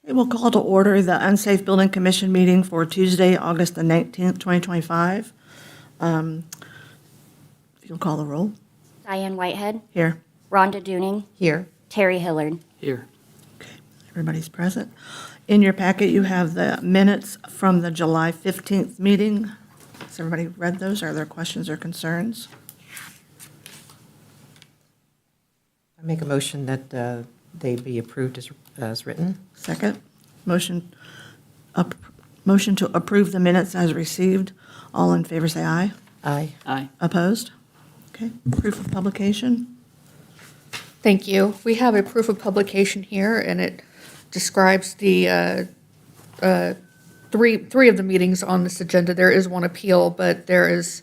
Okay, we'll call to order the Unsafe Building Commission meeting for Tuesday, August the 19th, 2025. If you'll call the roll. Diane Whitehead, Here. Rhonda Dooning, Here. Terry Hillard. Here. Okay, everybody's present. In your packet, you have the minutes from the July 15th meeting. Has everybody read those? Are there questions or concerns? I make a motion that they be approved as written. Second, motion to approve the minutes as received. All in favor, say aye. Aye. Aye. Opposed? Okay, proof of publication. Thank you. We have a proof of publication here, and it describes the three of the meetings on this agenda. There is one appeal, but there is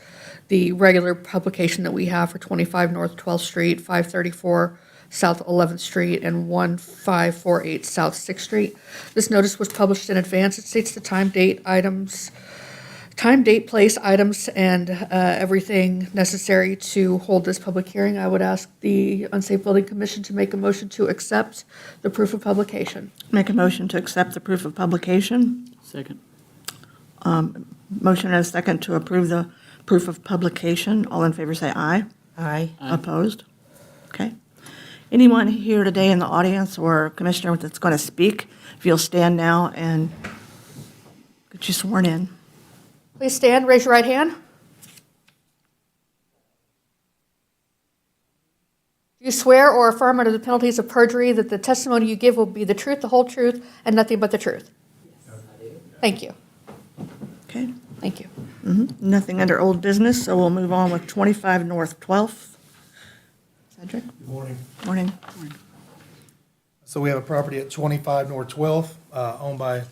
the regular publication that we have for 25 North 12th Street, 534 South 11th Street, and 1548 South 6th Street. This notice was published in advance. It states the time, date, place, items, and everything necessary to hold this public hearing. I would ask the Unsafe Building Commission to make a motion to accept the proof of publication. Make a motion to accept the proof of publication. Second. Motion and a second to approve the proof of publication. All in favor, say aye. Aye. Aye. Opposed? Okay. Anyone here today in the audience or commissioner that's going to speak, if you'll stand now and get you sworn in. Please stand, raise your right hand. Do you swear or affirm under the penalties of perjury that the testimony you give will be the truth, the whole truth, and nothing but the truth? Yes, I do. Thank you. Okay. Thank you. Nothing under old business, so we'll move on with 25 North 12th. Cedric? Good morning. Morning. So we have a property at 25 North 12th, owned by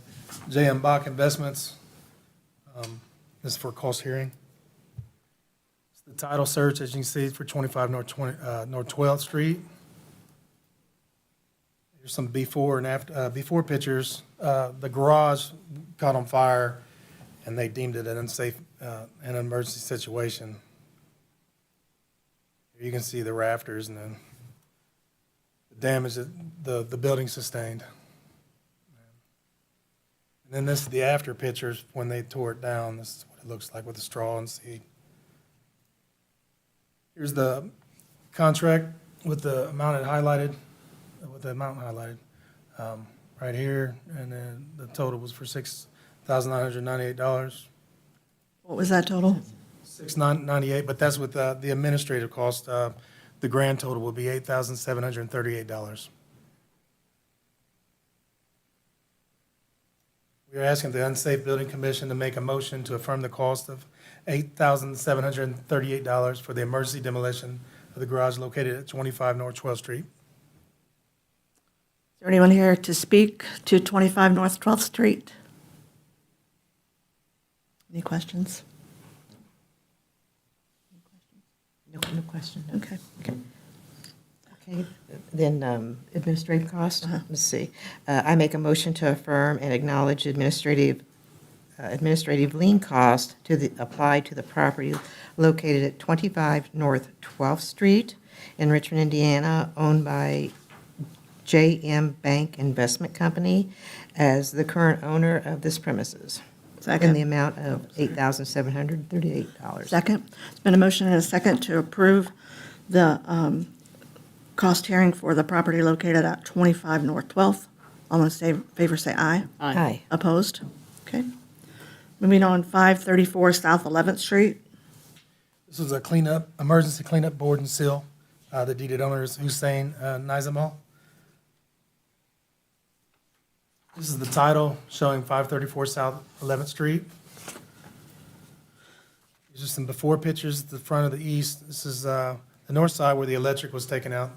J.M. Bach Investments. This is for a cost hearing. It's the title search, as you can see, for 25 North 12th Street. Here's some before and after, before pictures. The garage caught on fire, and they deemed it an unsafe, an emergency situation. Here you can see the rafters and then the damage that the building sustained. And then this is the after pictures when they tore it down. This is what it looks like with the straw and seed. Here's the contract with the amount highlighted, right here, and then the total was for $6,998. What was that total? $698, but that's with the administrative cost. The grand total will be $8,738. We are asking the Unsafe Building Commission to make a motion to affirm the cost of $8,738 for the emergency demolition of the garage located at 25 North 12th Street. Is there anyone here to speak to 25 North 12th Street? Any questions? No question. Okay. Okay, then administrative cost, let's see. I make a motion to affirm and acknowledge administrative lien cost applied to the property located at 25 North 12th Street in Richmond, Indiana, owned by J.M. Bank Investment Company as the current owner of this premises. In the amount of $8,738. Second. It's been a motion and a second to approve the cost hearing for the property located at 25 North 12th. All in favor, say aye. Aye. Opposed? Okay. Moving on, 534 South 11th Street. This was a cleanup, emergency cleanup board and seal. The deeded owner is Hussein Nizamal. This is the title showing 534 South 11th Street. These are some before pictures at the front of the east. This is the north side where the electric was taken out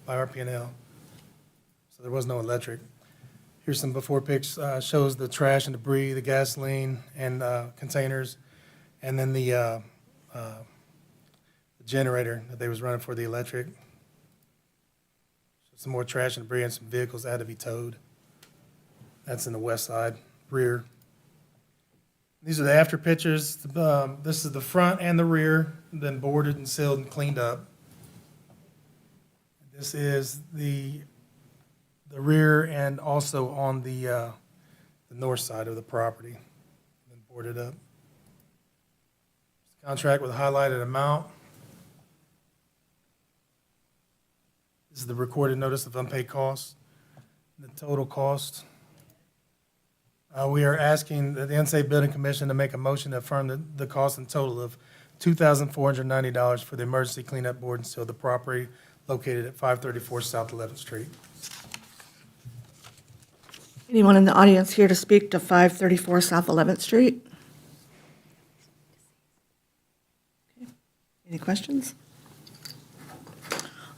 by RP&L. So there was no electric. Here's some before pics, shows the trash and debris, the gasoline and containers, and then the generator that they was running for the electric. Some more trash and debris and some vehicles that had to be towed. That's in the west side, rear. These are the after pictures. This is the front and the rear, been boarded and sealed and cleaned up. This is the the rear and also on the north side of the property, and boarded up. Contract with a highlighted amount. This is the recorded notice of unpaid costs. The total cost. We are asking the Unsafe Building Commission to make a motion to affirm the cost in total of $2,490 for the emergency cleanup board and seal of the property located at 534 South 11th Street. Anyone in the audience here to speak to 534 South 11th Street? Okay. Any questions?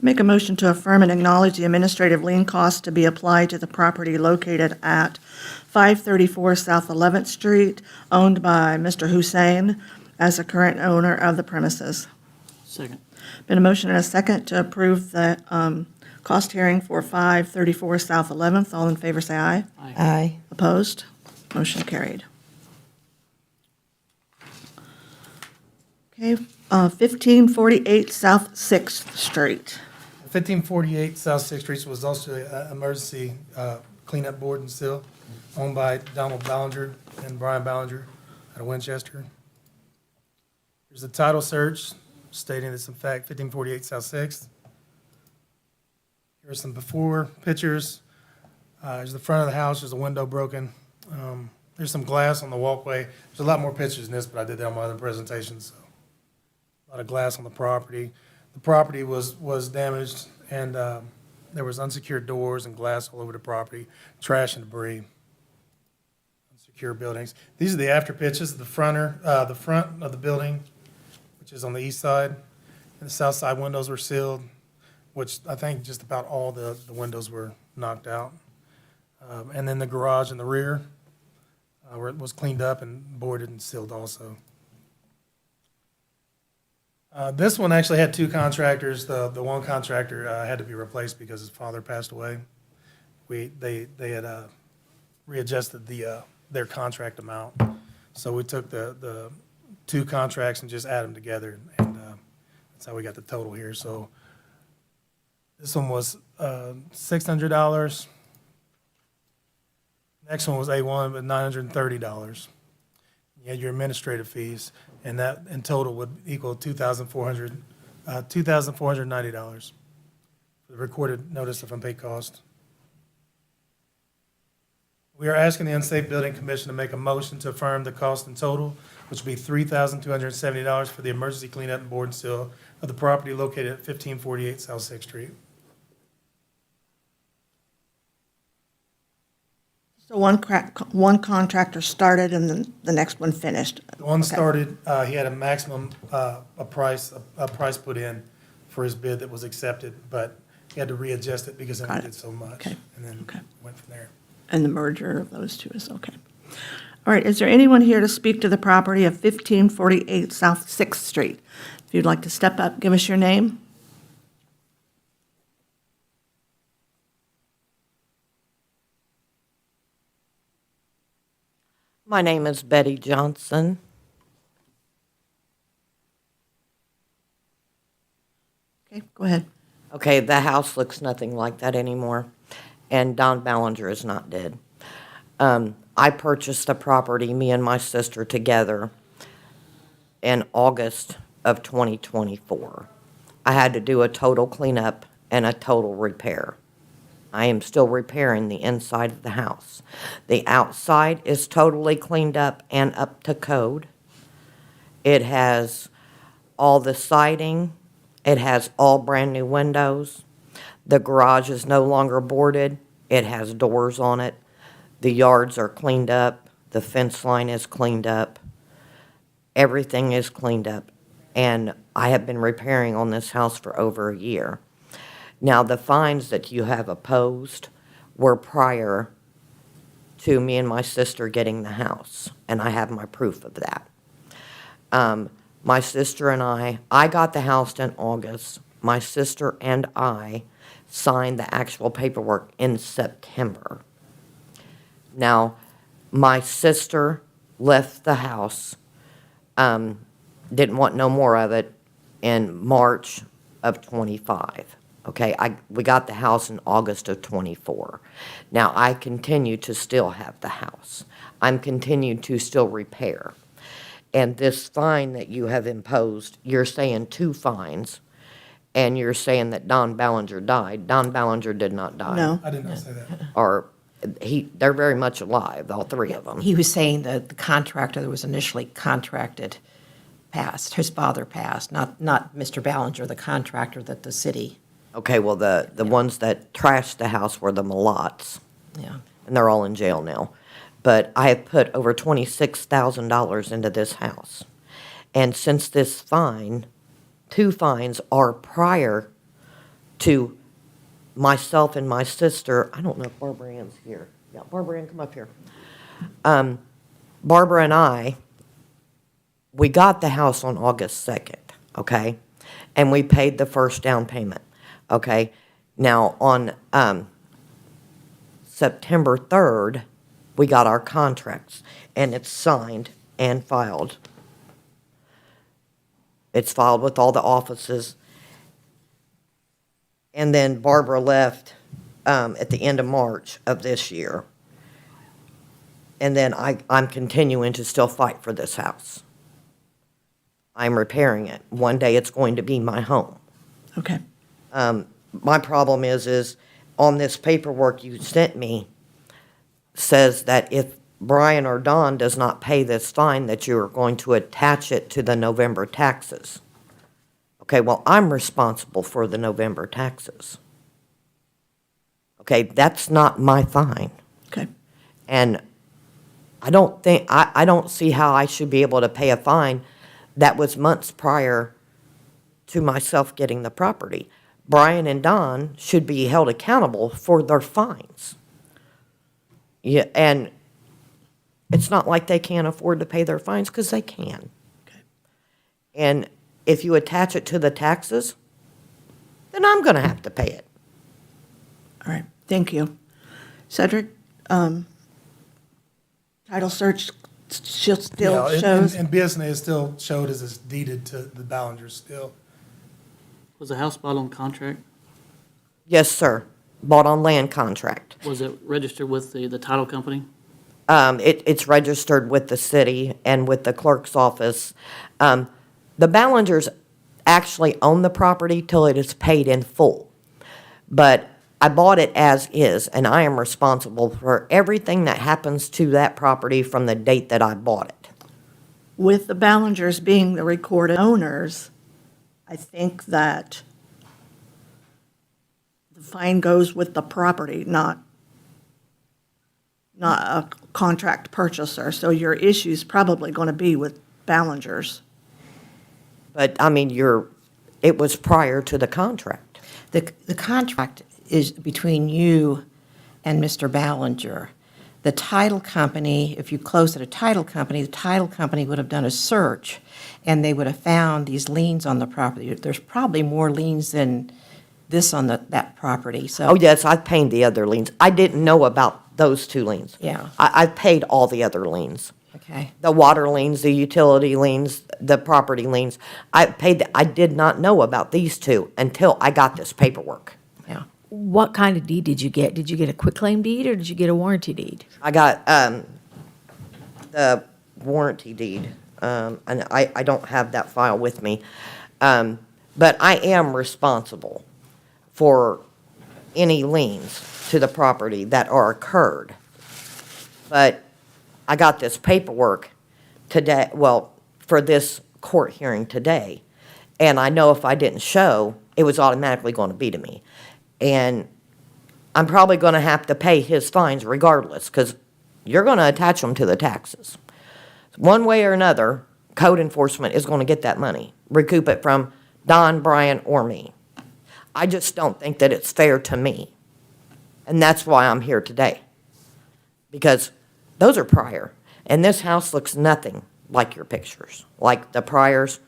Make a motion to affirm and acknowledge the administrative lien costs to be applied to the property located at 534 South 11th Street, owned by Mr. Hussein as the current owner of the premises. Second. Been a motion and a second to approve the cost hearing for 534 South 11th. All in favor, say aye. Aye. Opposed? Motion carried. Okay, 1548 South 6th Street. 1548 South 6th Street was also an emergency cleanup board and seal owned by Donald Ballinger and Brian Ballinger out of Winchester. There's a title search stating it's in fact 1548 South 6th. Here's some before pictures. There's the front of the house, there's a window broken. There's some glass on the walkway. There's a lot more pictures than this, but I did that on my other presentations. So a lot of glass on the property. The property was damaged, and there was unsecured doors and glass all over the property, trash and debris, unsecure buildings. These are the after pictures. The front of the building, which is on the east side, and the south side windows were sealed, which I think just about all the windows were knocked out. And then the garage in the rear was cleaned up and boarded and sealed also. This one actually had two contractors. The one contractor had to be replaced because his father passed away. They had readjusted their contract amount, so we took the two contracts and just added them together, and that's how we got the total here. So this one was $600. Next one was A1, but $930. You had your administrative fees, and that in total would equal $2,490 for the recorded notice of unpaid cost. We are asking the Unsafe Building Commission to make a motion to affirm the cost in total, which would be $3,270 for the emergency cleanup and board and seal of the property located at 1548 South 6th Street. So one contractor started and then the next one finished. The one Okay. started, he had a maximum, a price put in for his bid that was accepted, but he had to readjust it because it Got it. did so much. Okay. And then Okay. went from there. And the merger of those two is okay. All right, is there anyone here to speak to the property of 1548 South 6th Street? If you'd like to step up, give us your name. My name is Betty Johnson. Okay, go ahead. Okay, the house looks nothing like that anymore, and Don Ballinger is not dead. I purchased a property, me and my sister together, in August of 2024. I had to do a total cleanup and a total repair. I am still repairing the inside of the house. The outside is totally cleaned up and up to code. It has all the siding. It has all brand-new windows. The garage is no longer boarded. It has doors on it. The yards are cleaned up. The fence line is cleaned up. Everything is cleaned up. And I have been repairing on this house for over a year. Now, the fines that you have opposed were prior to me and my sister getting the house, and I have my proof of that. My sister and I got the house in August. My sister and I signed the actual paperwork in September. Now, my sister left the house, didn't want no more of it in March of 25. Okay, we got the house in August of '24. Now, I continue to still have the house. I'm continuing to still repair. And this fine that you have imposed, you're saying 2 fines, and you're saying that Don Ballinger died. Don Ballinger did not die. No. I did not say that. Or, they're very much alive, all 3 of them. He was saying that the contractor that was initially contracted passed, his father passed, not Mr. Ballinger, the contractor that the city, Okay, well, the ones that trashed the house were the Malots, yeah. and they're all in jail now. But I have put over $26,000 into this house. And since this fine, 2 fines are prior to myself and my sister, I don't know if Barbara Ann's here. Yeah, Barbara Ann, come up here. Barbara and I, we got the house on August 2nd, okay? And we paid the first down payment, okay? Now, on September 3rd, we got our contracts, and it's signed and filed. It's filed with all the offices. And then Barbara left at the end of March of this year. And then I'm continuing to still fight for this house. I'm repairing it. One day it's going to be my home. Okay. My problem is on this paperwork you sent me, says that if Brian or Don does not pay this fine, that you are going to attach it to the November taxes. Okay, well, I'm responsible for the November taxes. Okay, that's not my fine. Okay. And I don't see how I should be able to pay a fine that was months prior to myself getting the property. Brian and Don should be held accountable for their fines. Yeah, and it's not like they can't afford to pay their fines, because they can. Okay. And if you attach it to the taxes, then I'm going to have to pay it. All right. Thank you. Cedric, title search still Yeah, shows? and BSNA is still showed as it's deeded to the Ballingers still. Was the house bought on contract? Yes, sir. Bought on land contract. Was it registered with the title company? It's registered with the city and with the clerk's office. The Ballingers actually own the property till it is paid in full. But I bought it as is, and I am responsible for everything that happens to that property from the date that I bought it. With the Ballingers being the recorded owners, I think that the fine goes with the property, not a contract purchaser. So your issue's probably going to be with Ballingers. But, I mean, it was prior to the contract. The contract is between you and Mr. Ballinger. The title company, if you closed at a title company, the title company would have done a search, and they would have found these liens on the property. There's probably more liens than this on that property, so. Oh, yes, I've paid the other liens. I didn't know about those 2 liens. Yeah. I've paid all the other liens. Okay, The water liens, the utility liens, the property liens. I did not know about these 2 until I got this paperwork. yeah. What kind of deed did you get? Did you get a quitclaim deed or did you get a warranty deed? I got the warranty deed, and I don't have that file with me. But I am responsible for any liens to the property that are occurred. But I got this paperwork today, well, for this court hearing today, and I know if I didn't show, it was automatically going to be to me. And I'm probably going to have to pay his fines regardless, because you're going to attach them to the taxes. One way or another, code enforcement is going to get that money, recoup it from Don, Brian, or me. I just don't think that it's fair to me. And that's why I'm here today. Because those are prior. And this house looks nothing like your pictures, like the priors.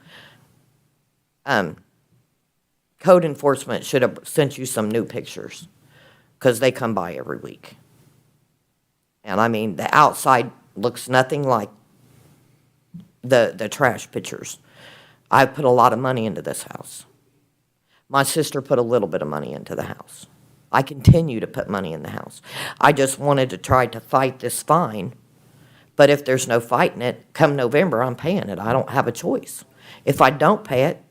Code enforcement should have sent you some new pictures, because they come by every week. And I mean, the outside looks nothing like the trash pictures. I put a lot of money into this house. My sister put a little bit of money into the house. I continue to put money in the house. I just wanted to try to fight this fine, but if there's no fighting it, come November, I'm paying it. I don't have a choice. If I don't pay it,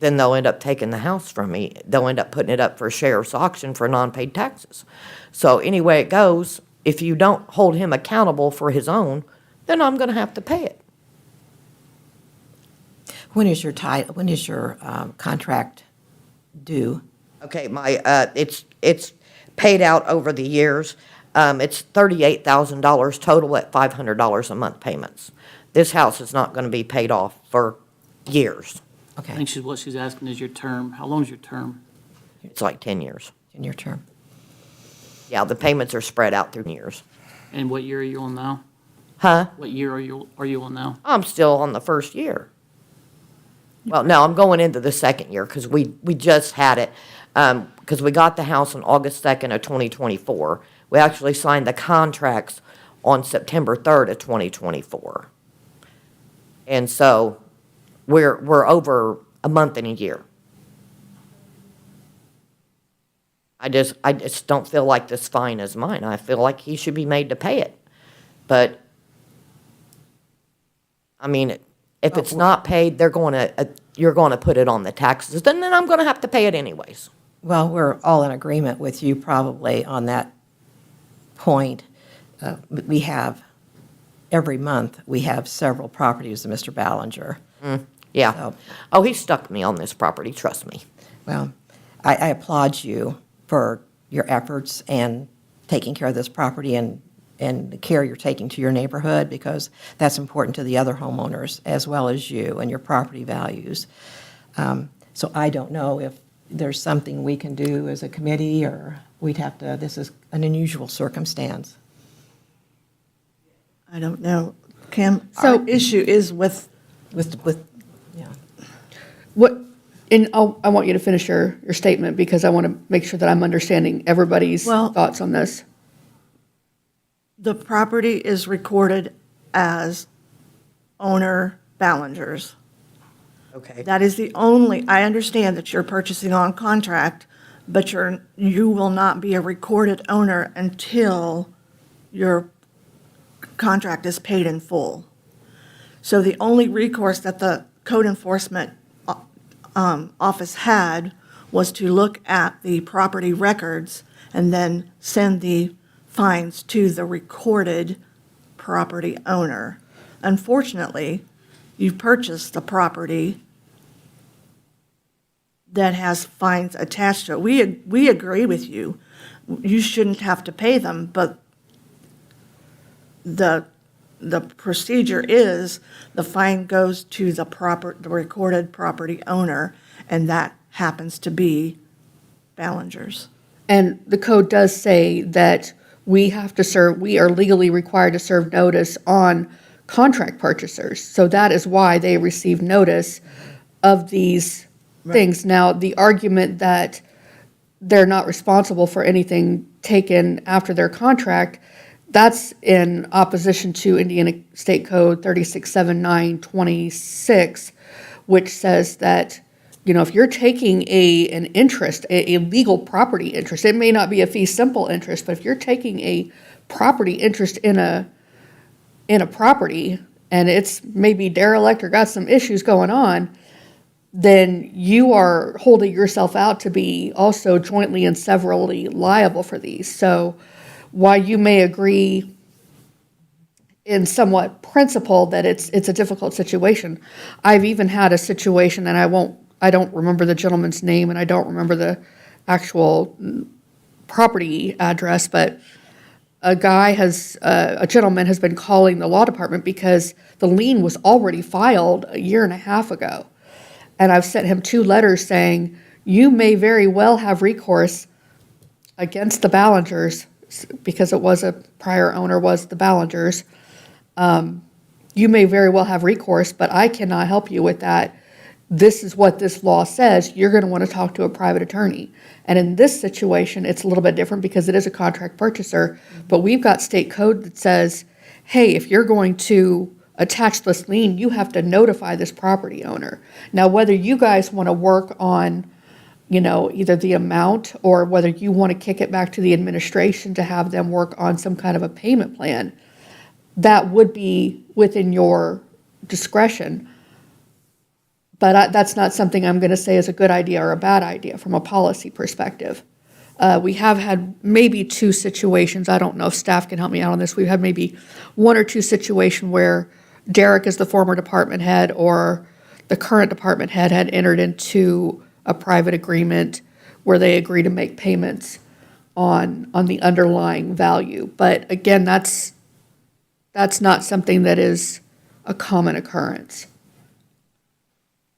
then they'll end up taking the house from me. They'll end up putting it up for sheriff's auction for non-paid taxes. So any way it goes, if you don't hold him accountable for his own, then I'm going to have to pay it. When is your contract due? Okay, it's paid out over the years. It's $38,000 total at $500 a month payments. This house is not going to be paid off for years. I Okay, think what she's asking is your term. How long is your term? It's like 10 years. in your term. Yeah, the payments are spread out through years. And what year are you on now? Huh? What year are you on now? I'm still on the first year. Well, no, I'm going into the second year because we just had it, because we got the house on August 2nd of 2024. We actually signed the contracts on September 3rd of 2024. And so we're over a month and a year. I just don't feel like this fine is mine. I feel like he should be made to pay it. But, I mean, if it's not paid, you're going to put it on the taxes, then I'm going to have to pay it anyways. Well, we're all in agreement with you probably on that point. We have, every month, we have several properties of Mr. Ballinger. Yeah. So- Oh, he stuck me on this property, trust me. Well, I applaud you for your efforts and taking care of this property and the care you're taking to your neighborhood, because that's important to the other homeowners as well as you and your property values. So I don't know if there's something we can do as a committee, or we'd have to, this is an unusual circumstance. I don't know. Kim, So- our issue is with, Yeah. What, and I want you to finish your statement because I want to make sure that I'm understanding everybody's Well- thoughts on this. the property is recorded as owner Ballinger's. Okay. That is the only, I understand that you're purchasing on contract, but you will not be a recorded owner until your contract is paid in full. So the only recourse that the code enforcement office had was to look at the property records and then send the fines to the recorded property owner. Unfortunately, you've purchased the property that has fines attached to it. We agree with you. You shouldn't have to pay them, but the procedure is the fine goes to the recorded property owner, and that happens to be Ballinger's. And the code does say that we are legally required to serve notice on contract purchasers. So that is why they receive notice of these things. Now, the argument that they're not responsible for anything taken after their contract, that's in opposition to Indiana State Code 367926, which says that, if you're taking an interest, a legal property interest, it may not be a fee simple interest, but if you're taking a property interest in a property and it's maybe derelict or got some issues going on, then you are holding yourself out to be also jointly and severally liable for these. So while you may agree in somewhat principle that it's a difficult situation, I've even had a situation, and I don't remember the gentleman's name and I don't remember the actual property address, but a gentleman has been calling the law department because the lien was already filed a year and a half ago. And I've sent him 2 letters saying, you may very well have recourse against the Ballingers, because it was a prior owner was the Ballingers. You may very well have recourse, but I cannot help you with that. This is what this law says. You're going to want to talk to a private attorney. And in this situation, it's a little bit different because it is a contract purchaser, but we've got state code that says, hey, if you're going to attach this lien, you have to notify this property owner. Now, whether you guys want to work on, either the amount or whether you want to kick it back to the administration to have them work on some kind of a payment plan, that would be within your discretion. But that's not something I'm going to say is a good idea or a bad idea from a policy perspective. We have had maybe 2 situations, I don't know if staff can help me out on this, we've had maybe 1 or 2 situations where Derek, as the former department head, or the current department head, had entered into a private agreement where they agree to make payments on the underlying value. But again, that's not something that is a common occurrence.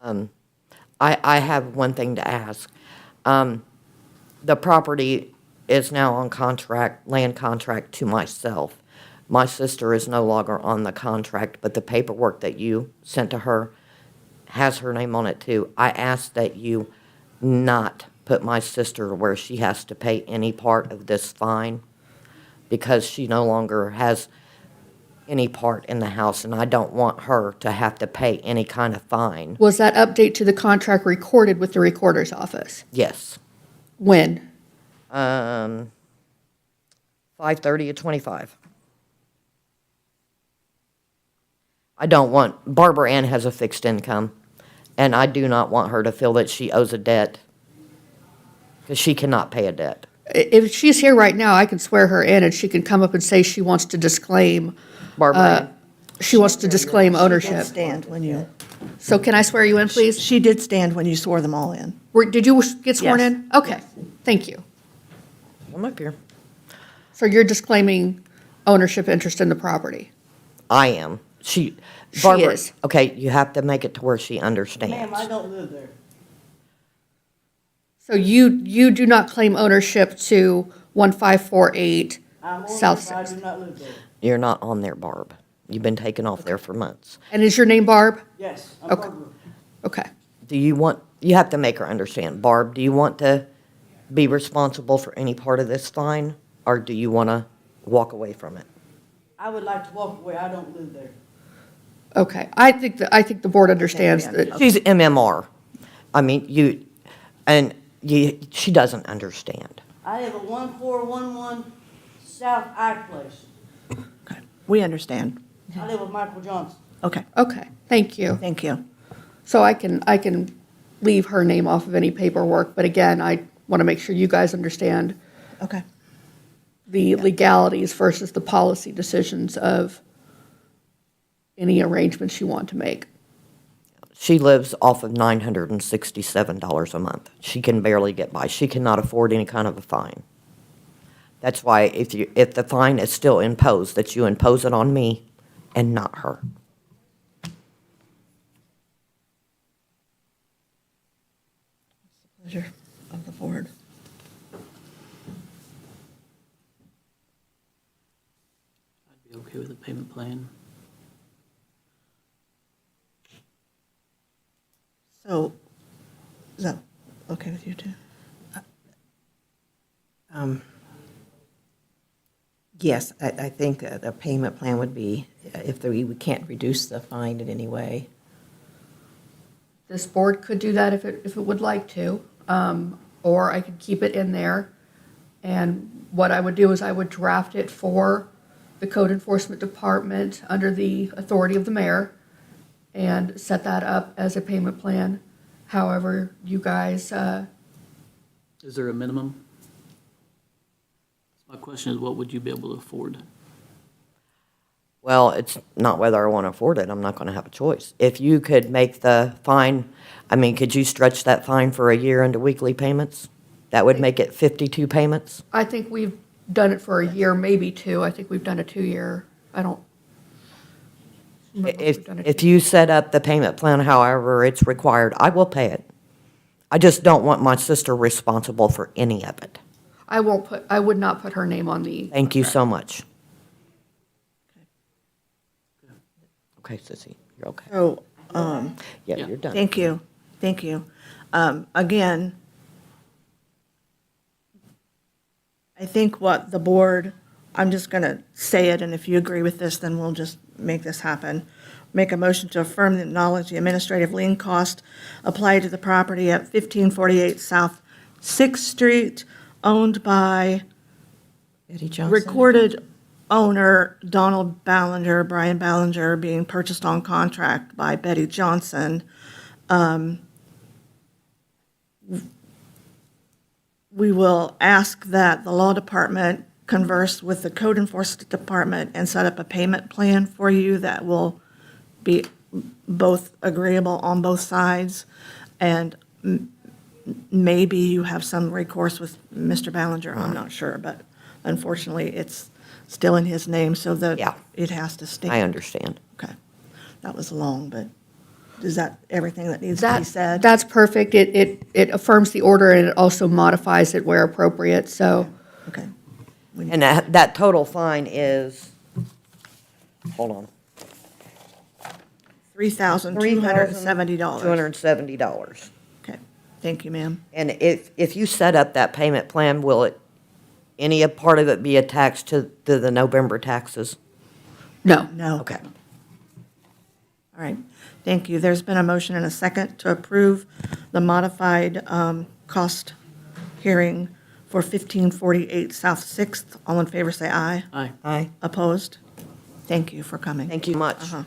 I have one thing to ask. The property is now on contract, land contract to myself. My sister is no longer on the contract, but the paperwork that you sent to her has her name on it too. I ask that you not put my sister where she has to pay any part of this fine because she no longer has any part in the house, and I don't want her to have to pay any kind of fine. Was that update to the contract recorded with the recorder's office? Yes. When? 5/30/25. I don't want, Barbara Ann has a fixed income, and I do not want her to feel that she owes a debt, because she cannot pay a debt. If she's here right now, I can swear her in and she can come up and say she wants to disclaim, Barbara Ann, she wants to disclaim She ownership. did stand when you, So can I swear you in, please? she did stand when you swore them all in. Did you get sworn Yes. in? Okay, thank you. come up here. So you're disclaiming ownership interest in the property? I am. She Barbara, is. okay, you have to make it to where she understands. don't live there. So you do not claim ownership to 1548 I'm South I Sixth? do not live there. You're not on there, Barb. You've been taken off there for months. And is your name Barb? Yes, I'm Okay. Barbara. Okay. Do you want, you have to make her understand. Barb, do you want to be responsible for any part of this fine, or do you want to walk away from it? I would like to walk away, I don't live there. Okay. I think the board understands that. She's MMR. I mean, she doesn't understand. I live at 1411 South I Place. We understand. I live with Michael Johnson. Okay, Okay, thank you. thank you. So I can leave her name off of any paperwork, but again, I want to make sure you guys understand Okay, the legalities versus the policy decisions of any arrangements you want to make. She lives off of $967 a month. She can barely get by. She cannot afford any kind of a fine. That's why if the fine is still imposed, that you impose it on me and not her. pleasure of the board. I'd be okay with a payment plan. So, is that okay with you too? Yes, I think the payment plan would be, if we can't reduce the fine in any way. This board could do that if it would like to, or I could keep it in there. And what I would do is I would draft it for the code enforcement department under the authority of the mayor and set that up as a payment plan. However, you guys, Is there a minimum? My question is, what would you be able to afford? Well, it's not whether I want to afford it. I'm not going to have a choice. If you could make the fine, I mean, could you stretch that fine for a year into weekly payments? That would make it 52 payments? I think we've done it for a year, maybe 2. I think we've done a 2-year. I don't remember if we've done a If you set up the payment plan however it's required, I will pay it. I just don't want my sister responsible for any of it. I would not put her name on the. Thank you so much. Okay, Sissy, you're okay. So, Yeah, Yeah. you're done. thank you, thank you. Again, I think what the board, I'm just going to say it, and if you agree with this, then we'll just make this happen. make a motion to affirm and acknowledge the administrative lien cost applied to the property at 1548 South 6th Street, owned by Betty Johnson? recorded owner Donald Ballinger, Brian Ballinger, being purchased on contract by Betty Johnson. We will ask that the law department converse with the code enforcement department and set up a payment plan for you that will be both agreeable on both sides. And maybe you have some recourse with Mr. Ballinger, I'm not sure, but unfortunately, it's still in his name, so that Yeah. it has to stand. I understand. Okay. That was long, but is that everything that needs to be said? That's perfect. It affirms the order and it also modifies it where appropriate, so. Okay. And that total fine is, hold on, $3,270. $270. Okay. Thank you, ma'am. And if you set up that payment plan, will it, any part of it be attached to the November taxes? No. No. Okay. All right. Thank you. There's been a motion and a second to approve the modified cost hearing for 1548 South 6th. All in favor, say aye. Aye. Aye. Opposed? Thank you for coming. Thank you much. Uh-huh.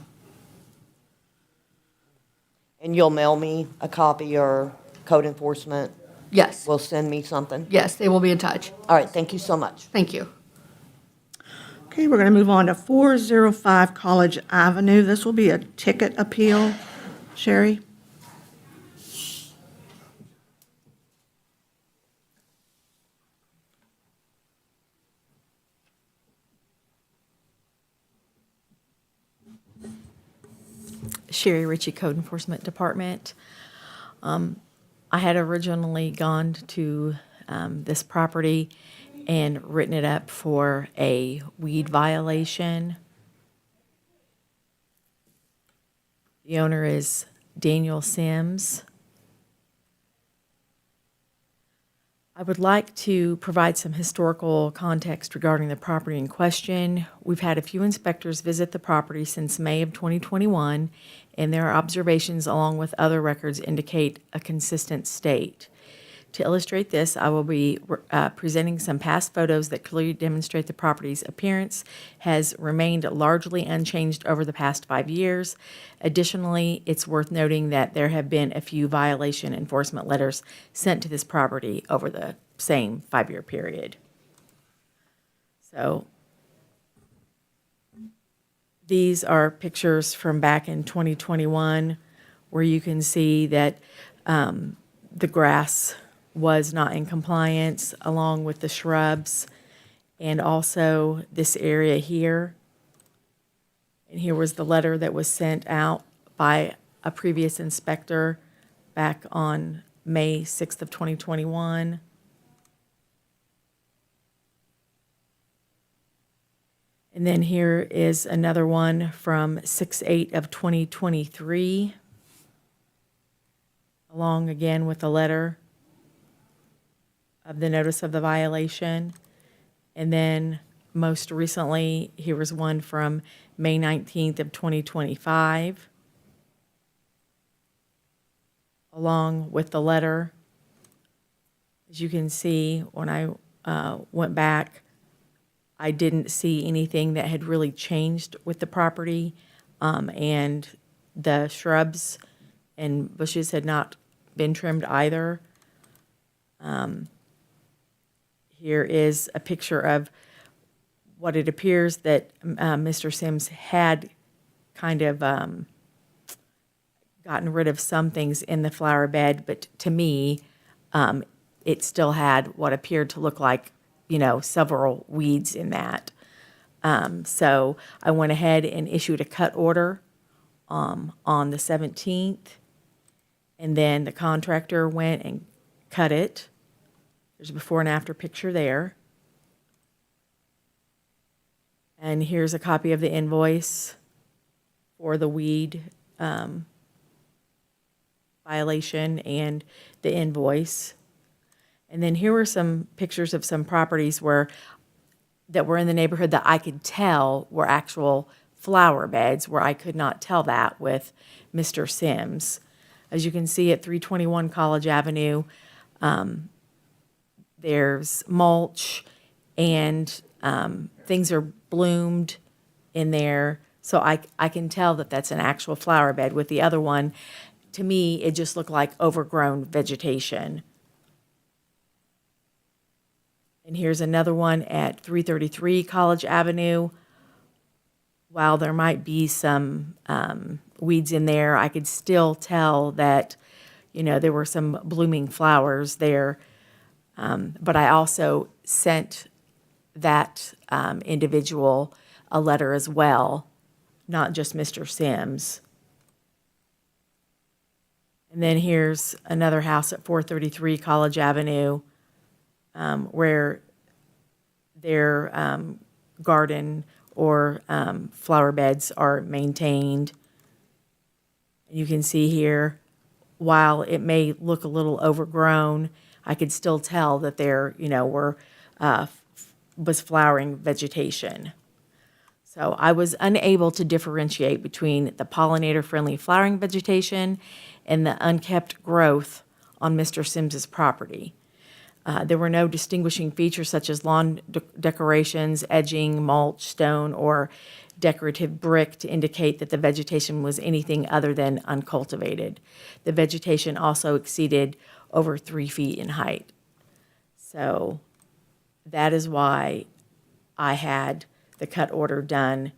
And you'll mail me a copy, or code enforcement Yes. will send me something? Yes, they will be in touch. All right, thank you so much. Thank you. Okay, we're going to move on to 405 College Avenue. This will be a ticket appeal. Sherry? Sherry Ritchie, Code Enforcement Department. I had originally gone to this property and written it up for a weed violation. The owner is Daniel Sims. I would like to provide some historical context regarding the property in question. We've had a few inspectors visit the property since May of 2021, and their observations, along with other records, indicate a consistent state. To illustrate this, I will be presenting some past photos that clearly demonstrate the property's appearance has remained largely unchanged over the past 5 years. Additionally, it's worth noting that there have been a few violation enforcement letters sent to this property over the same 5-year period. So these are pictures from back in 2021 where you can see that the grass was not in compliance, along with the shrubs, and also this area here. And here was the letter that was sent out by a previous inspector back on May 6th of 2021. And then here is another one from 6/8 of 2023, along again with a letter of the notice of the violation. And then most recently, here was one from May 19th of 2025, along with the letter. As you can see, when I went back, I didn't see anything that had really changed with the property, and the shrubs and bushes had not been trimmed either. Here is a picture of what it appears that Mr. Sims had kind of gotten rid of some things in the flower bed, but to me, it still had what appeared to look like, several weeds in that. So I went ahead and issued a cut order on the 17th, and then the contractor went and cut it. There's a before and after picture there. And here's a copy of the invoice for the weed violation and the invoice. And then here were some pictures of some properties that were in the neighborhood that I could tell were actual flower beds, where I could not tell that with Mr. Sims. As you can see at 321 College Avenue, there's mulch and things are bloomed in there. So I can tell that that's an actual flower bed. With the other one, to me, it just looked like overgrown vegetation. And here's another one at 333 College Avenue. While there might be some weeds in there, I could still tell that, there were some blooming flowers there. But I also sent that individual a letter as well, not just Mr. Sims. And then here's another house at 433 College Avenue, where their garden or flower beds are maintained. You can see here, while it may look a little overgrown, I could still tell that there, was flowering vegetation. So I was unable to differentiate between the pollinator-friendly flowering vegetation and the unkept growth on Mr. Sims's property. There were no distinguishing features such as lawn decorations, edging, mulch, stone, or decorative brick to indicate that the vegetation was anything other than uncultivated. The vegetation also exceeded over 3 feet in height. So that is why I had the cut order done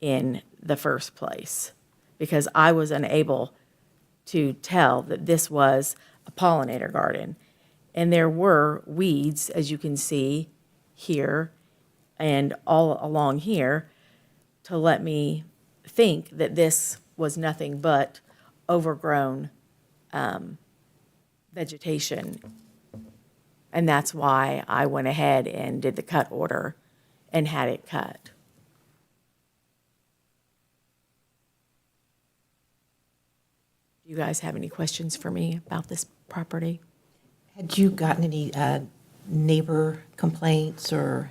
in the first place, because I was unable to tell that this was a pollinator garden. And there were weeds, as you can see here and all along here, to let me think that this was nothing but overgrown vegetation. And that's why I went ahead and did the cut order and had it cut. Do you guys have any questions for me about this property? Had you gotten any neighbor complaints or?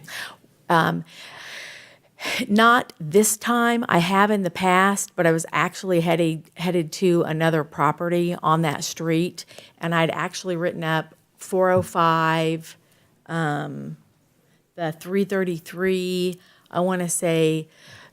Not this time. I have in the past, but I was actually headed to another property on that street, and I'd actually written up 405, the 333, I want to say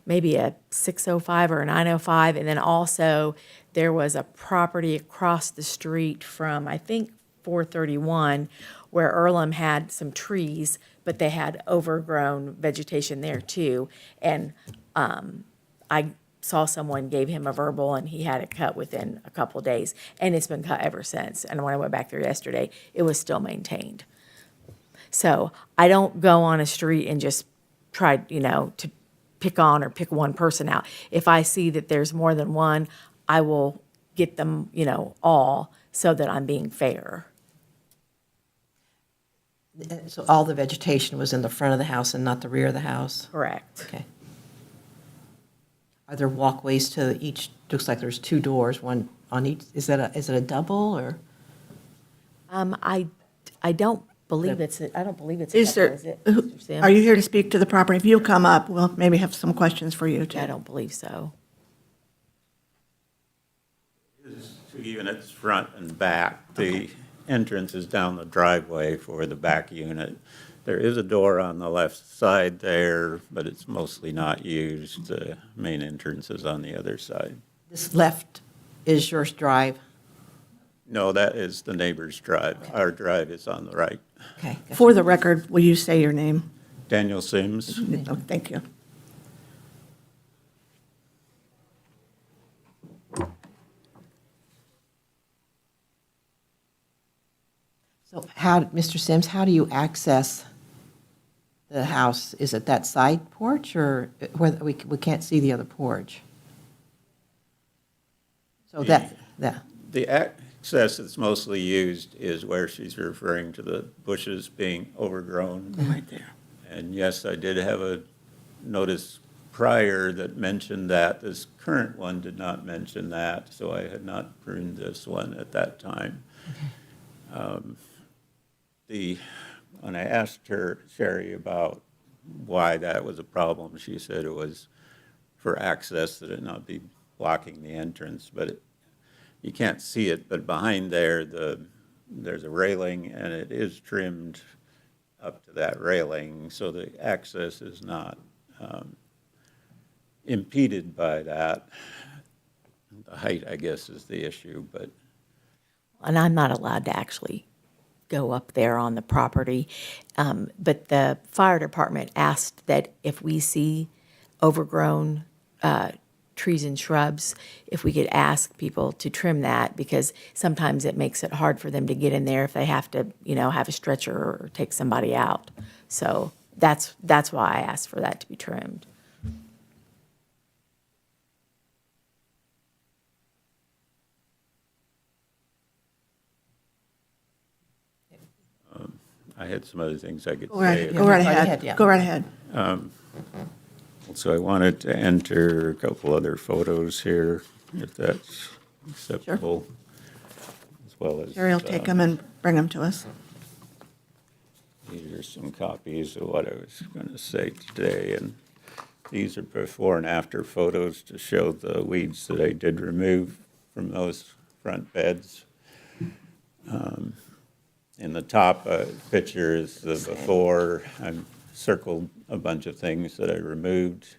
maybe a 605 or a 905, and then also there was a property across the street from, I think, 431, where Earlham had some trees, but they had overgrown vegetation there too. And I saw someone gave him a verbal, and he had it cut within a couple of days, and it's been cut ever since. And when I went back there yesterday, it was still maintained. So I don't go on a street and just try, to pick on or pick one person out. If I see that there's more than one, I will get them, all, so that I'm being fair. So all the vegetation was in the front of the house and not the rear of the house? Correct. Okay. Are there walkways to each, looks like there's 2 doors, one on each, is it a double or? I don't believe it's a double, Is there, is it, Mr. Sims? are you here to speak to the property? If you come up, we'll maybe have some questions for you, too. I don't believe so. There's 2 units, front and back. The entrance is down the driveway for the back unit. There is a door on the left side there, but it's mostly not used. The main entrance is on the other side. This left is your drive? No, that is the neighbor's drive. Our drive is on the right. Okay. gotcha. For the record, will you say your name? Daniel Sims. Oh, thank you. So Mr. Sims, how do you access the house? Is it that side porch or where we can't see the other porch? So that. The access that's mostly used is where she's referring to the bushes being overgrown. Right there. And yes, I did have a notice prior that mentioned that. This current one did not mention that, so I had not pruned this one at that time. When I asked her, Sherry, about why that was a problem, she said it was for access, that it not be blocking the entrance, but you can't see it, but behind there, there's a railing, and it is trimmed up to that railing, so the access is not impeded by that. The height, I guess, is the issue, but And I'm not allowed to actually go up there on the property. But the fire department asked that if we see overgrown trees and shrubs, if we could ask people to trim that, because sometimes it makes it hard for them to get in there if they have to, have a stretcher or take somebody out. So that's why I asked for that to be trimmed. I had some other things I could Go right, say. go right Yeah, ahead. yeah. Go right ahead. So I wanted to enter a couple other photos here, if that's acceptable, as well as. Jerry will take them and bring them to us. These are some copies of what I was going to say today, and these are before and after photos to show the weeds that I did remove from those front beds. In the top picture is the before. I've circled a bunch of things that I removed.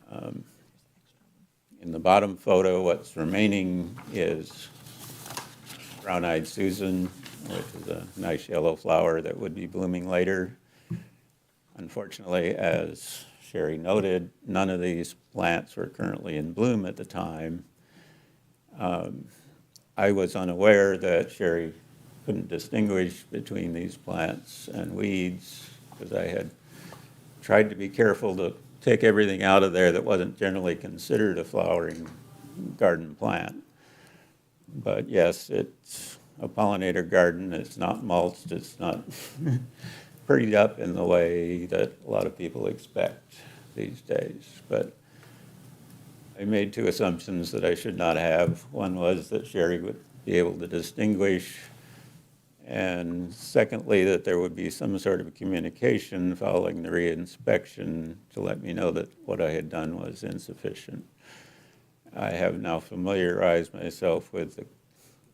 In the bottom photo, what's remaining is brown-eyed Susan, which is a nice yellow flower that would be blooming later. Unfortunately, as Sherry noted, none of these plants were currently in bloom at the time. I was unaware that Sherry couldn't distinguish between these plants and weeds, because I had tried to be careful to take everything out of there that wasn't generally considered a flowering garden plant. But yes, it's a pollinator garden. It's not mulched. It's not prettied up in the way that a lot of people expect these days. But I made two assumptions that I should not have. One was that Sherry would be able to distinguish, and secondly, that there would be some sort of communication following the reinspection to let me know that what I had done was insufficient. I have now familiarized myself with the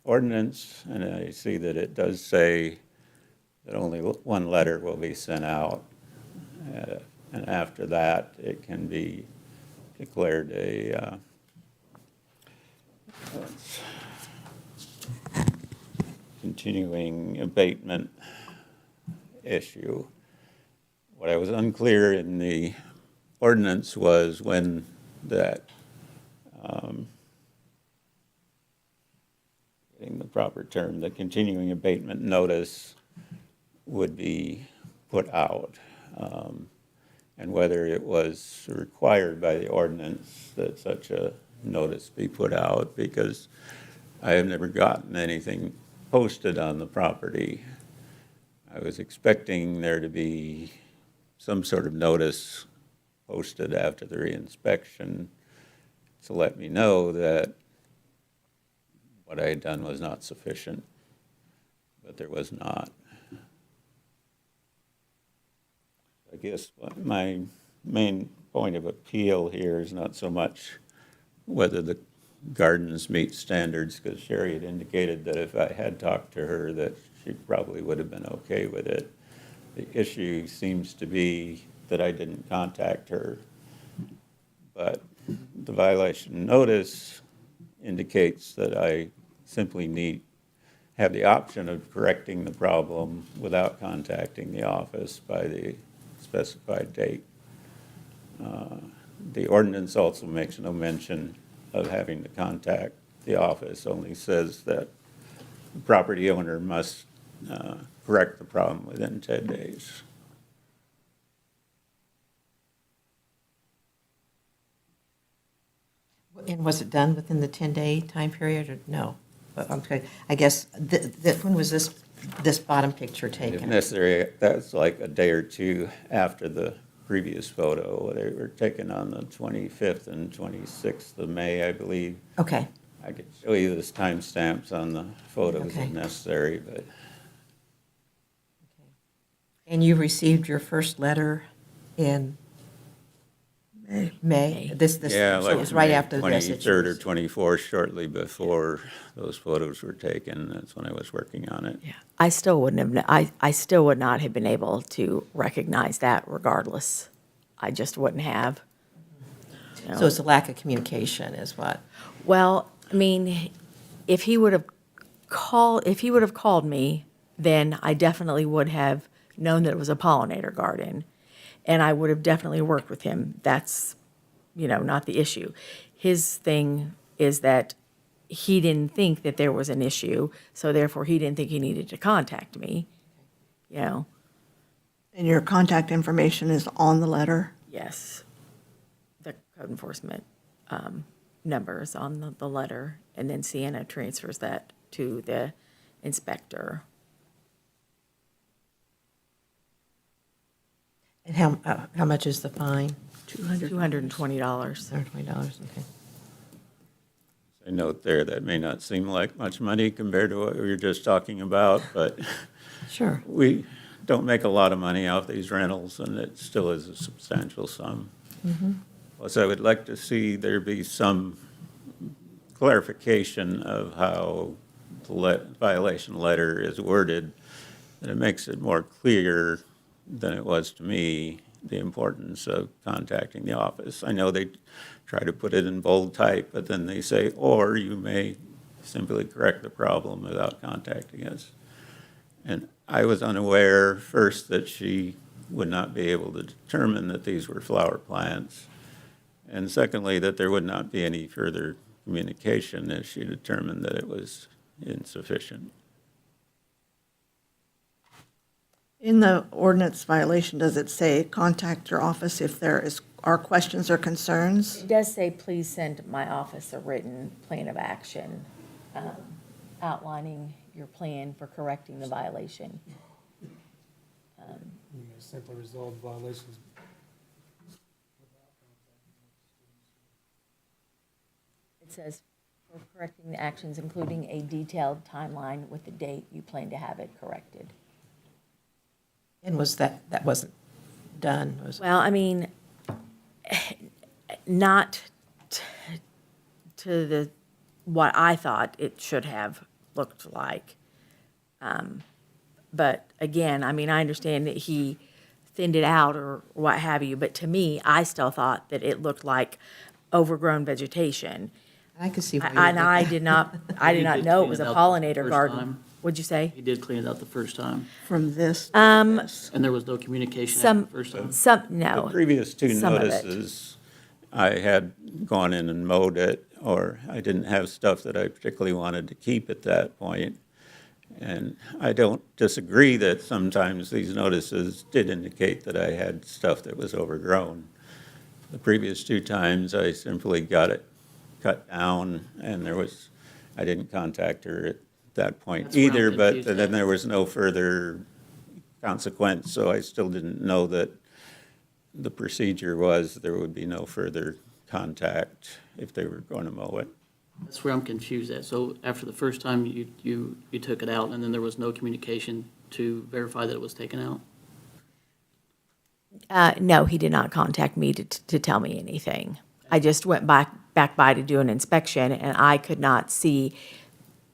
ordinance, and I see that it does say that only one letter will be sent out. And after that, it can be declared a continuing abatement issue. What I was unclear in the ordinance was when that, getting the proper term, the continuing abatement notice would be put out, and whether it was required by the ordinance that such a notice be put out, because I have never gotten anything posted on the property. I was expecting there to be some sort of notice posted after the reinspection to let me know that what I had done was not sufficient, but there was not. I guess my main point of appeal here is not so much whether the gardens meet standards, because Sherry had indicated that if I had talked to her that she probably would have been okay with it. The issue seems to be that I didn't contact her, but the violation notice indicates that I simply have the option of correcting the problem without contacting the office by the specified date. The ordinance also makes no mention of having to contact the office, only says that the property owner must correct the problem within 10 days. And was it done within the 10-day time period, or no? Okay, I guess, when was this bottom picture If taken? necessary, that's like a day or two after the previous photo. They were taken on the 25th and 26th of May, I believe. Okay, I could show you those timestamps on the photos Okay. if necessary, but and you received your first letter in May? This, Yeah, so like it was right May after this. that she 23rd or was- 24th, shortly before those photos were taken. That's when I was working on it. Yeah, I still wouldn't have, I still would not have been able to recognize that regardless. I just wouldn't have. you know. So it's a lack of communication is what? Well, I mean, if he would have called me, then I definitely would have known that it was a pollinator garden. And I would have definitely worked with him. That's, not the issue. His thing is that he didn't think that there was an issue, so therefore he didn't think he needed to contact me, And your contact information is on the letter? Yes. The code enforcement number is on the letter, and then Sienna transfers that to the inspector. And how much is the fine? $220. $120, okay. I note there, that may not seem like much money compared to what we were just talking about, but Sure. we don't make a lot of money off these rentals, and it still is a substantial sum. Plus, I would like to see there be some clarification of how the violation letter is worded, that it makes it more clear than it was to me, the importance of contacting the office. I know they try to put it in bold type, but then they say, or you may simply correct the problem without contacting us. And I was unaware, first, that she would not be able to determine that these were flower plants, and secondly, that there would not be any further communication if she determined that it was insufficient. In the ordinance violation, does it say contact your office if are questions or concerns? It does say, please send my office a written plan of action outlining your plan for correcting the violation. You may simply resolve violations. It says, for correcting the actions, including a detailed timeline with the date you plan to have it corrected. And that wasn't done? Well, I mean, not to what I thought it should have looked like. But again, I mean, I understand that he thinned it out or what have you, but to me, I still thought that it looked like overgrown vegetation. I could see why you And would I think did not He did know it clean was it a out the pollinator first garden. time. What'd you say? He did clean it out the first time, From this to this? and there was no communication after the first time. The No. previous two some of it. notices, I had gone in and mowed it, or I didn't have stuff that I particularly wanted to keep at that point. And I don't disagree that sometimes these notices did indicate that I had stuff that was overgrown. The previous two times, I simply got it cut down, and I didn't contact her at that point That's where I'm either, but confused then at. there was no further consequence, so I still didn't know that the procedure was there would be no further contact if they were going to mow it. That's where I'm confused at. So after the first time, you took it out, and then there was no communication to verify that it was taken out? No, he did not contact me to tell me anything. I just went back by to do an inspection, and I could not see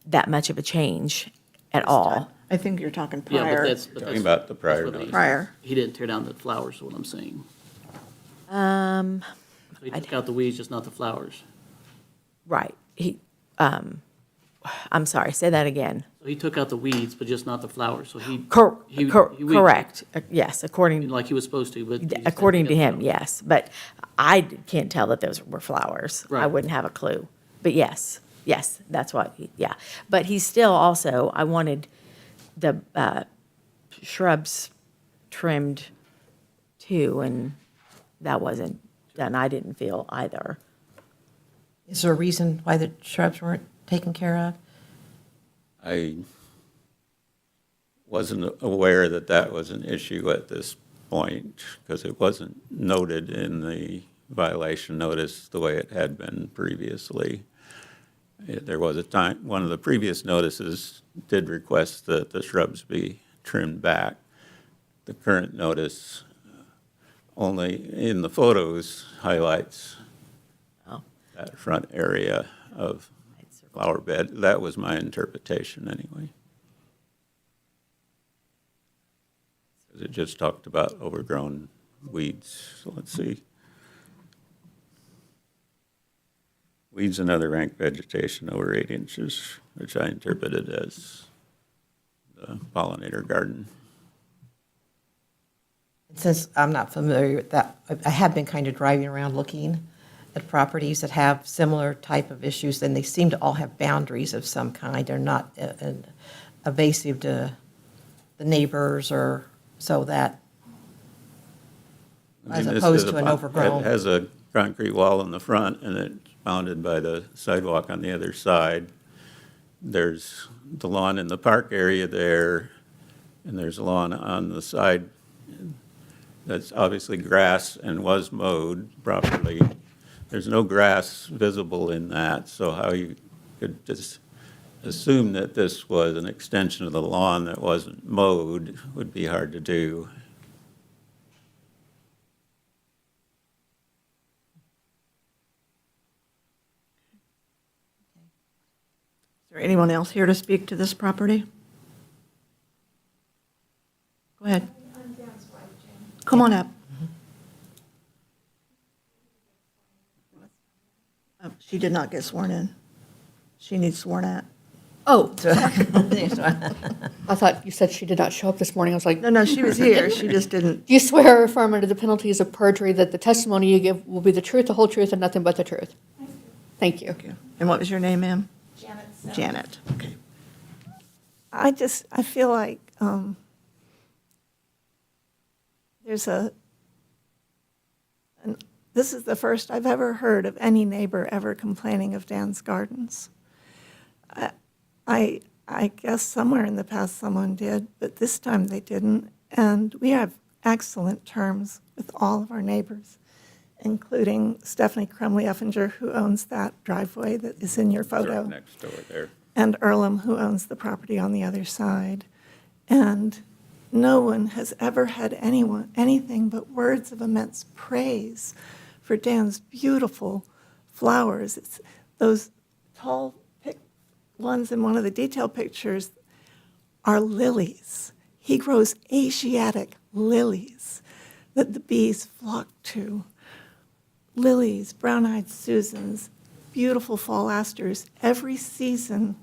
that much of a change at all. I think you're talking Yeah, but prior. that's. Talking about the prior that's what he- notice. Prior. He didn't tear down the flowers, is what I'm saying. Um, So he took out the weeds, just not the flowers. right. I'm sorry, say that again. So he took out the weeds, but just not the flowers, so he. he weed- Correct. Yes, according Like he was supposed to, but. he just according to didn't him, get the yes. But I can't tell that those were flowers. I Right. wouldn't have a clue. But yes, that's what, yeah. But he's still also, I wanted the shrubs trimmed too, and that wasn't done. I didn't feel either. Is there a reason why the shrubs weren't taken care of? I wasn't aware that that was an issue at this point, because it wasn't noted in the violation notice the way it had been previously. There was a time, one of the previous notices did request that the shrubs be trimmed back. The current notice only in the photos highlights Oh. that front area of flower bed. That was my interpretation anyway. 'Cause it just talked about overgrown weeds. So let's see. Weeds and other rank vegetation over 8 inches, which I interpreted as the pollinator garden. Since I'm not familiar with that, I have been kind of driving around looking at properties that have similar type of issues, and they seem to all have boundaries of some kind. They're not evasive to the neighbors or so that, I as mean, this opposed is to an It overgrown. has a concrete wall in the front, and it's bounded by the sidewalk on the other side. There's the lawn in the park area there, and there's a lawn on the side that's obviously grass and was mowed properly. There's no grass visible in that, so how you could just assume that this was an extension of the lawn that wasn't mowed would be hard to do. Is there anyone else here to speak to this property? Go ahead. Come on up. She did not get sworn in. She needs sworn at. Oh, I thought you said she did not show up this morning. I was like, No, she was here. She just didn't. do you swear or affirm under the penalties of perjury that the testimony you give will be the truth, the whole truth, and nothing but the truth? Thank you. And what was your name, ma'am? Janet. Janet. Okay. I feel like this is the first I've ever heard of any neighbor ever complaining of Dan's Gardens. I guess somewhere in the past someone did, but this time they didn't. And we have excellent terms with all of our neighbors, including Stephanie Crumley-Effinger, who owns that driveway that is in your photo. Right next door there. And Earlham, who owns the property on the other side. And no one has ever had anything but words of immense praise for Dan's beautiful flowers. It's those tall ones in one of the detail pictures are lilies. He grows Asiatic lilies that the bees flock to. Lilies, brown-eyed Susans, beautiful fall asters. Every season,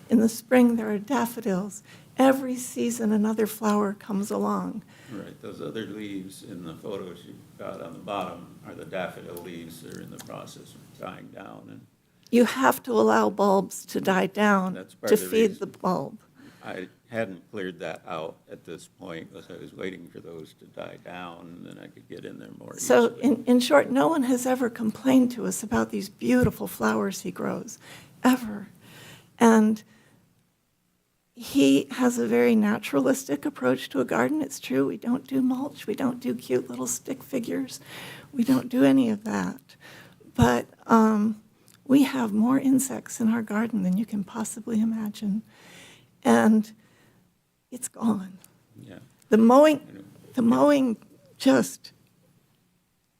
in the spring, there are daffodils. Every season, another flower comes along. Right, those other leaves in the photos you got on the bottom are the daffodil leaves that are in the process of dying down. And You have to allow bulbs to die down That's part to of the feed reason. the bulb. I hadn't cleared that out at this point, because I was waiting for those to die down, and then I could get in there more So easily. in short, no one has ever complained to us about these beautiful flowers he grows, ever. And he has a very naturalistic approach to a garden. It's true, we don't do mulch, we don't do cute little stick figures, we don't do any of that. But we have more insects in our garden than you can possibly imagine. And it's gone. Yeah, The mowing just,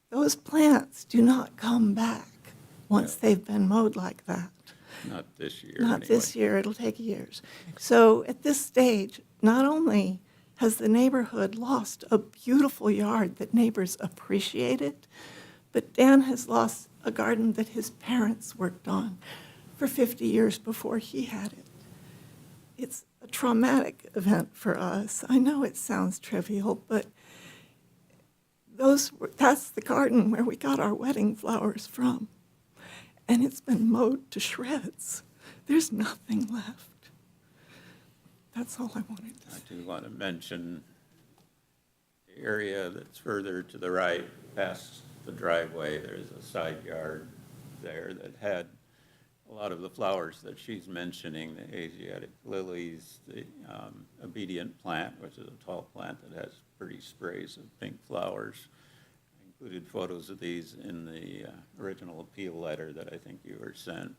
those plants do not come back once they've been mowed like that. not this year Not anyway. this year, it'll take years. So at this stage, not only has the neighborhood lost a beautiful yard that neighbors appreciated, but Dan has lost a garden that his parents worked on for 50 years before he had it. It's a traumatic event for us. I know it sounds trivial, but that's the garden where we got our wedding flowers from. And it's been mowed to shreds. There's nothing left. That's all I wanted to I say. do want to mention the area that's further to the right, past the driveway. There's a side yard there that had a lot of the flowers that she's mentioning, the Asiatic lilies, the obedient plant, which is a tall plant that has pretty sprays of pink flowers. I included photos of these in the original appeal letter that I think you were sent.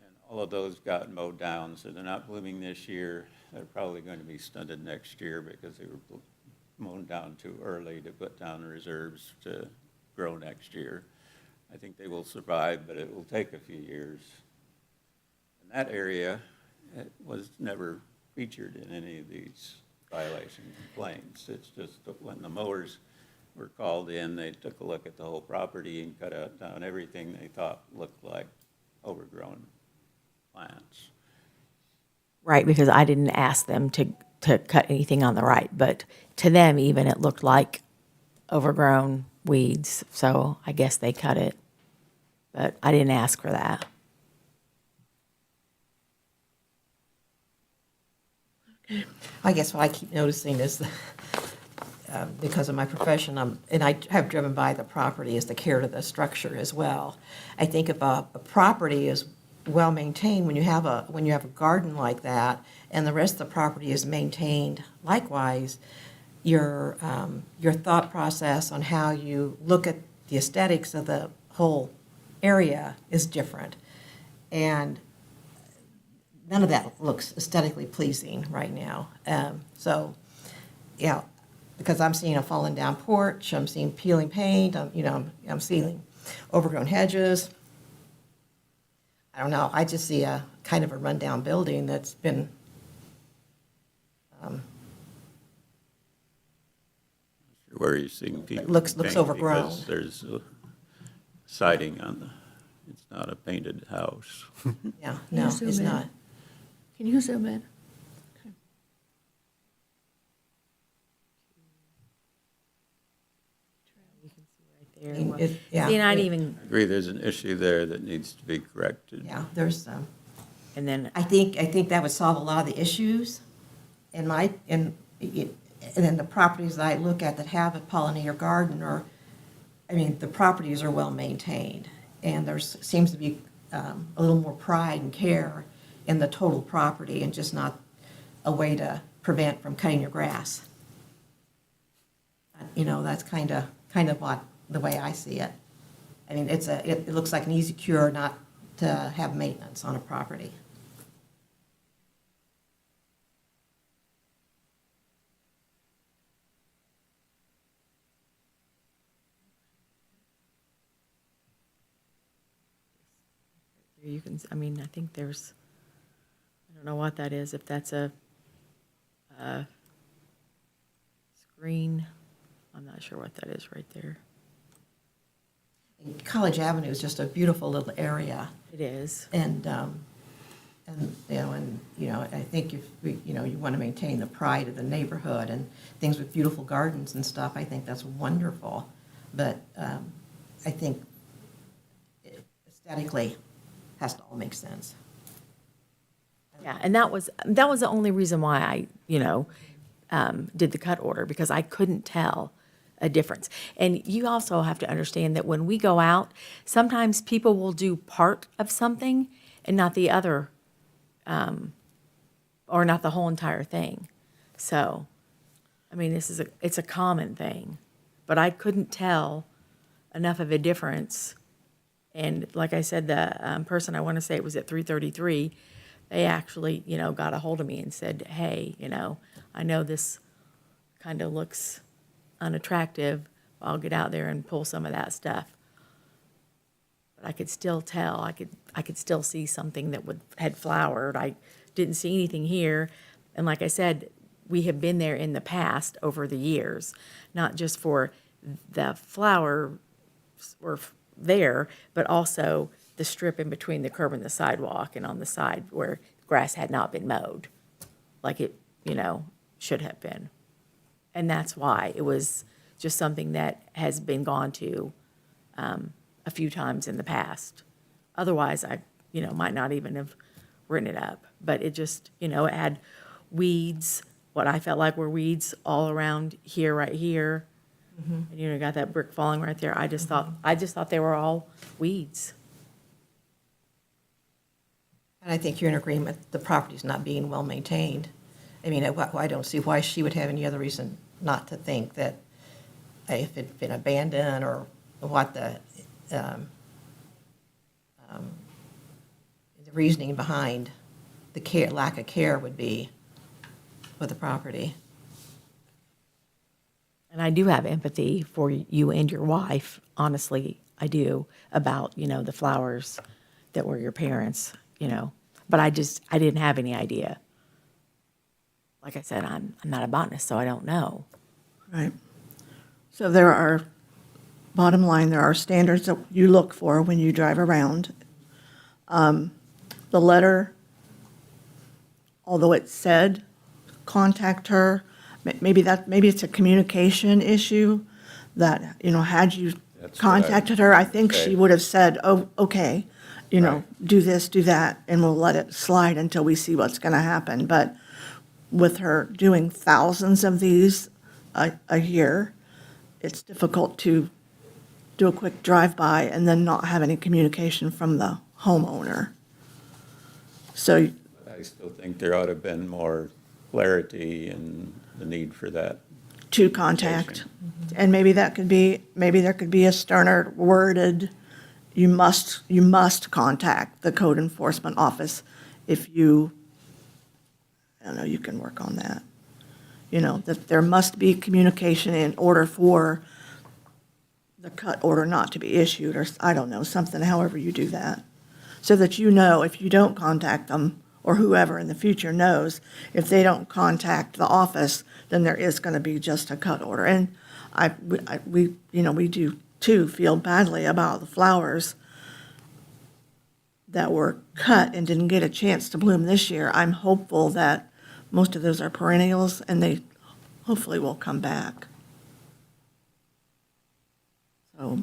And all of those got mowed down, so they're not blooming this year. They're probably going to be stunted next year because they were mown down too early to put down reserves to grow next year. I think they will survive, but it will take a few years. And that area, it was never featured in any of these violation complaints. It's just that when the mowers were called in, they took a look at the whole property and cut out down everything they thought looked like overgrown plants. Right, because I didn't ask them to cut anything on the right, but to them even, it looked like overgrown weeds, so I guess they cut it. But I didn't ask for that. I guess what I keep noticing is, because of my profession, and I have driven by the property, is the care to the structure as well. I think if a property is well-maintained, when you have a garden like that, and the rest of the property is maintained likewise, your thought process on how you look at the aesthetics of the whole area is different. And none of that looks aesthetically pleasing right now. So, yeah, because I'm seeing a fallen down porch, I'm seeing peeling paint, I'm seeing overgrown hedges. I don't know, I just see a kind of a rundown building that's been, Where you're seeing people. Looks paint overgrown. Because there's a siding on it's not a painted house. yeah, you no, zoom it's in? not. Can you zoom in? There. Yeah, See, and I'd even, I agree, there's an issue there that needs to be corrected. yeah, there's, and then, I think that would solve a lot of the issues. And then the properties that I look at that have a pollinator garden the properties are well maintained. And there seems to be a little more pride and care in the total property and just not a way to prevent from cutting your grass. That's kind of what, the way I see it. I mean, it looks like an easy cure not to have maintenance on a property. you can, I think there's, I don't know what that is, if that's a screen, I'm not sure what that is right there. College Avenue is just a beautiful little area. It is. And I think if, you want to maintain the pride of the neighborhood and things with beautiful gardens and stuff, I think that's wonderful. But I think aesthetically has to all make sense. Yeah, and that was the only reason why I, did the cut order, because I couldn't tell a difference. And you also have to understand that when we go out, sometimes people will do part of something and not the other, or not the whole entire thing. So, it's a common thing, but I couldn't tell enough of a difference. And like I said, the person, I want to say it was at 333, they actually, got a hold of me and said, hey, I know this kind of looks unattractive. I'll get out there and pull some of that stuff. But I could still tell, I could still see something that had flowered. I didn't see anything here. And like I said, we have been there in the past over the years, not just for the flower or there, but also the strip in between the curb and the sidewalk and on the side where grass had not been mowed like it, should have been. And that's why it was just something that has been gone to a few times in the past. Otherwise, I, might not even have written it up. But it just, it had weeds, what I felt like were weeds all around here, right here. Mm-hmm. And got that brick falling right there. I just thought they were all weeds. And I think you're in agreement, the property's not being well maintained. I don't see why she would have any other reason not to think that if it'd been abandoned or what the reasoning behind the lack of care would be with the property. And I do have empathy for you and your wife, honestly, I do, about, the flowers that were your parents, But I didn't have any idea. Like I said, I'm not a botanist, so I don't know. Right. So there are, bottom line, there are standards that you look for when you drive around. The letter, although it said, contact her, maybe it's a communication issue that, had you That's what I contacted her, I think say. she would have said, oh, okay, Right. do this, do that, and we'll let it slide until we see what's going to happen. But with her doing thousands of these a year, it's difficult to do a quick drive-by and then not have any communication from the homeowner. So, I still think there ought to have been more clarity and the need for that. to contact, and maybe there could be a sterner worded, you must contact the code enforcement office if you, I don't know, you can work on that. That there must be communication in order for the cut order not to be issued, or I don't know, something, however you do that. So that if you don't contact them, or whoever in the future knows, if they don't contact the office, then there is going to be just a cut order. And we do too feel badly about the flowers that were cut and didn't get a chance to bloom this year. I'm hopeful that most of those are perennials and they hopefully will come back. So,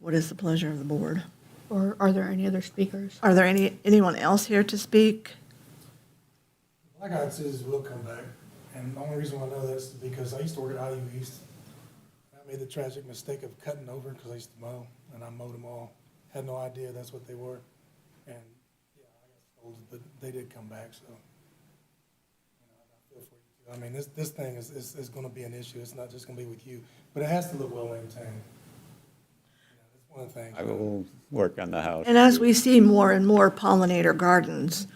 what is the pleasure of the board? Or are there any other speakers? Are there anyone else here to speak? Like I said, we'll come back. And the only reason I know this is because I used to work at IU East. I made the tragic mistake of cutting over because I used to mow, and I mowed them all. Had no idea that's what they were. And, yeah, I got told, but they did come back, so. I feel for you too. I mean, this thing is going to be an issue. It's not just going to be with you, but it has to look well maintained. That's one of the things. I will work on the house. And as we see more and more pollinator gardens,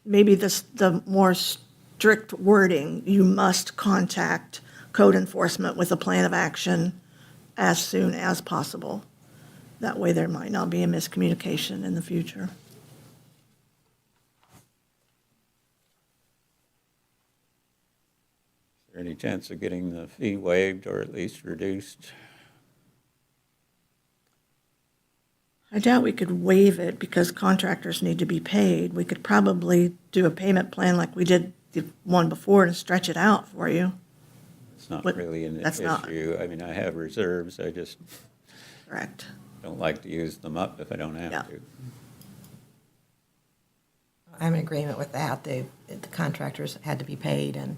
maybe the more strict wording, you must contact code enforcement with a plan of action as soon as possible. That way there might not be a miscommunication in the future. Is there any chance of getting the fee waived or at least reduced? I doubt we could waive it because contractors need to be paid. We could probably do a payment plan like we did the one before and stretch it out for you. It's not But really an that's not- issue. I mean, I have reserves. I just Correct. don't like to use them up if I don't have Yeah. to. I'm in agreement with that. The contractors had to be paid, and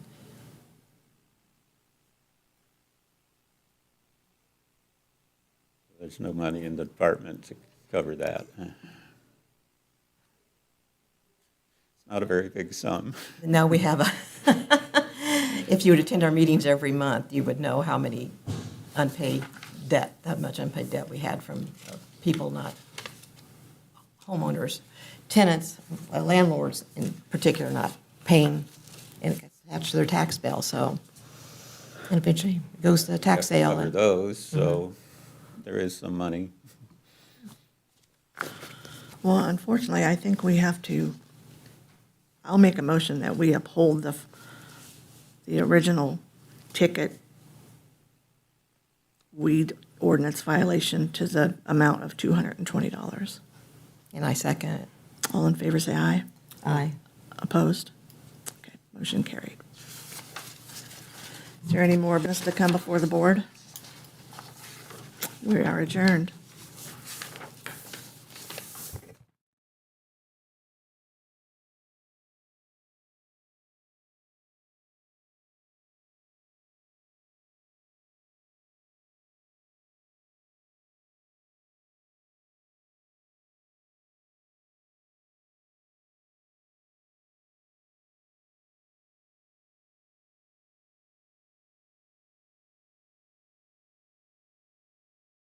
There's no money in the department to cover that. It's not a very big sum. now we have if you would attend our meetings every month, you would know how many unpaid debt, that much unpaid debt we had from people, not homeowners, tenants, landlords in particular, not paying, and it gets attached to their tax bill, so, and eventually it goes to the tax We have to sale. cover and- those, so there is some money. Well, unfortunately, I think we have to, I'll make a motion that we uphold the original ticket weed ordinance violation to the amount of $220. And I second it. All in favor, say aye. Aye. Opposed? Okay, motion carried. Is there any more business to come before the board? We are adjourned.